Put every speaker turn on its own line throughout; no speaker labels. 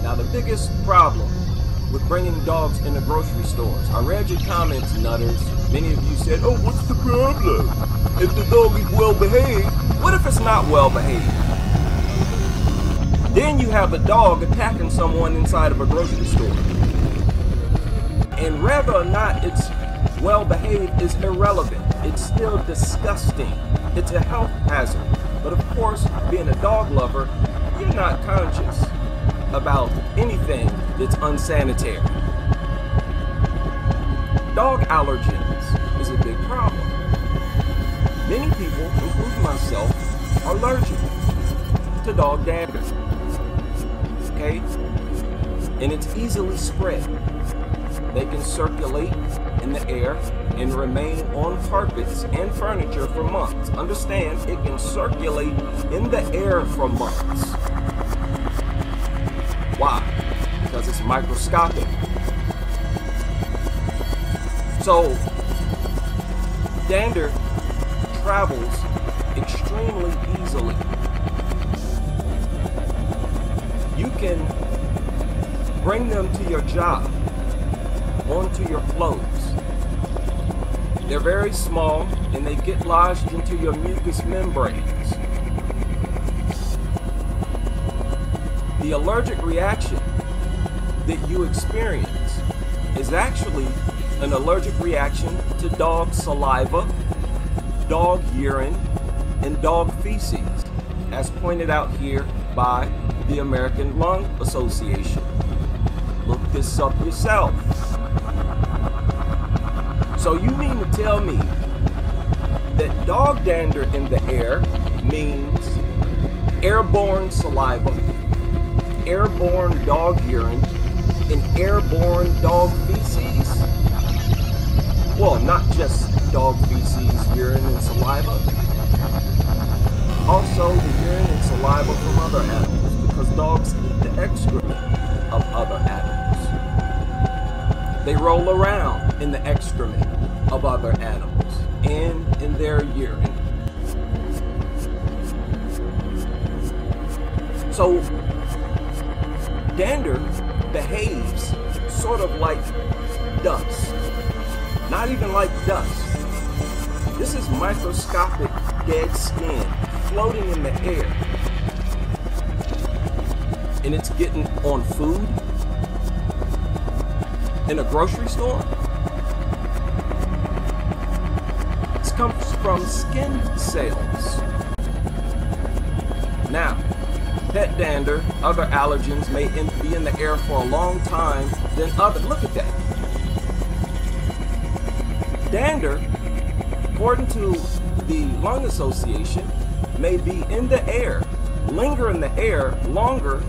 Now, the biggest problem with bringing dogs into grocery stores, I read your comments, nutters. Many of you said, oh, what's the problem? If the dog is well behaved, what if it's not well behaved? Then you have a dog attacking someone inside of a grocery store. And whether or not it's well behaved is irrelevant. It's still disgusting. It's a health hazard. But of course, being a dog lover, you're not conscious about anything that's unsanitary. Dog allergens is a big problem. Many people, including myself, are allergic to dog dander. Okay? And it's easily spread. They can circulate in the air and remain on carpets and furniture for months. Understand, it can circulate in the air for months. Why? Because it's microscopic. So, dander travels extremely easily. You can bring them to your job, onto your clothes. They're very small and they get lodged into your mucous membranes. The allergic reaction that you experience is actually an allergic reaction to dog saliva, dog urine, and dog feces, as pointed out here by the American Lung Association. Look this up yourself. So you mean to tell me that dog dander in the air means airborne saliva, airborne dog urine, and airborne dog feces? Well, not just dog feces, urine, and saliva. Also the urine and saliva from other animals, because dogs eat the excrement of other animals. They roll around in the excrement of other animals and in their urine. So dander behaves sort of like dust. Not even like dust. This is microscopic dead skin floating in the air. And it's getting on food in a grocery store. It comes from skin cells. Now, pet dander, other allergens may be in the air for a long time than other. Look at that. Dander, according to the Lung Association, may be in the air, linger in the air longer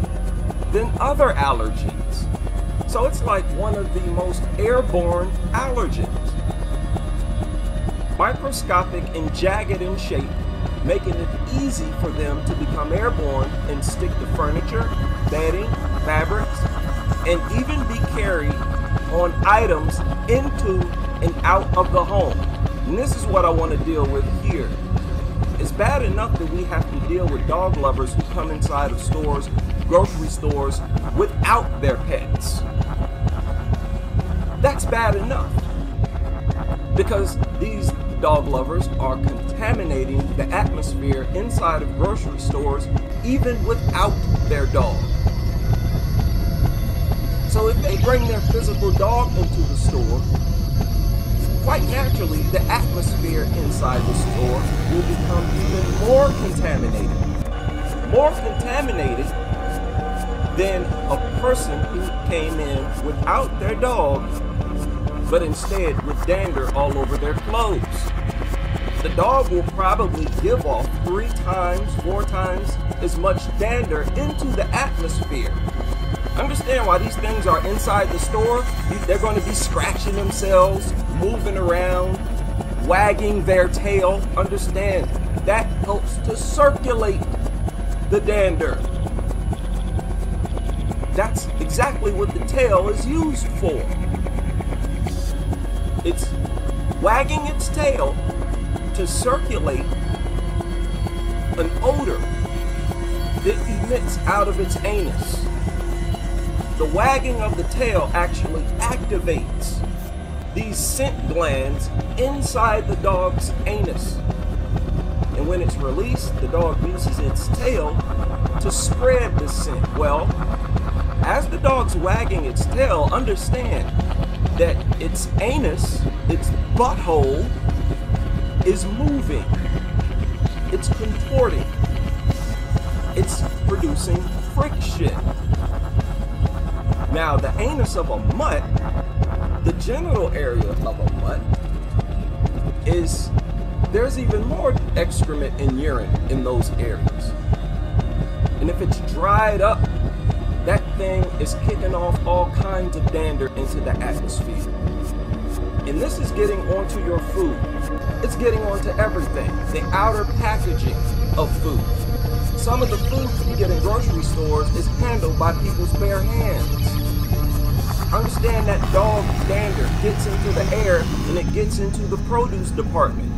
than other allergens. So it's like one of the most airborne allergens. Microscopic and jagged in shape, making it easy for them to become airborne and stick to furniture, bedding, fabrics, and even be carried on items into and out of the home. And this is what I want to deal with here. It's bad enough that we have to deal with dog lovers who come inside of stores, grocery stores, without their pets. That's bad enough, because these dog lovers are contaminating the atmosphere inside of grocery stores even without their dog. So if they bring their physical dog into the store, quite naturally the atmosphere inside the store will become even more contaminated. More contaminated than a person who came in without their dog, but instead with dander all over their clothes. The dog will probably give off 3 times, 4 times as much dander into the atmosphere. Understand why these things are inside the store? They're going to be scratching themselves, moving around, wagging their tail. Understand, that helps to circulate the dander. That's exactly what the tail is used for. It's wagging its tail to circulate an odor that emits out of its anus. the wagging of the tail actually activates these scent glands inside the dog's anus. And when it's released, the dog uses its tail to spread the scent. Well, as the dog's wagging its tail, understand that its anus, its butthole, is moving. It's contorting. It's producing friction. Now, the anus of a mutt, the genital area of a mutt, there's even more excrement and urine in those areas. And if it's dried up, that thing is kicking off all kinds of dander into the atmosphere. And this is getting onto your food. It's getting onto everything. The outer packaging of food. Some of the food you get in grocery stores is handled by people's bare hands. Understand that dog dander gets into the air and it gets into the produce department.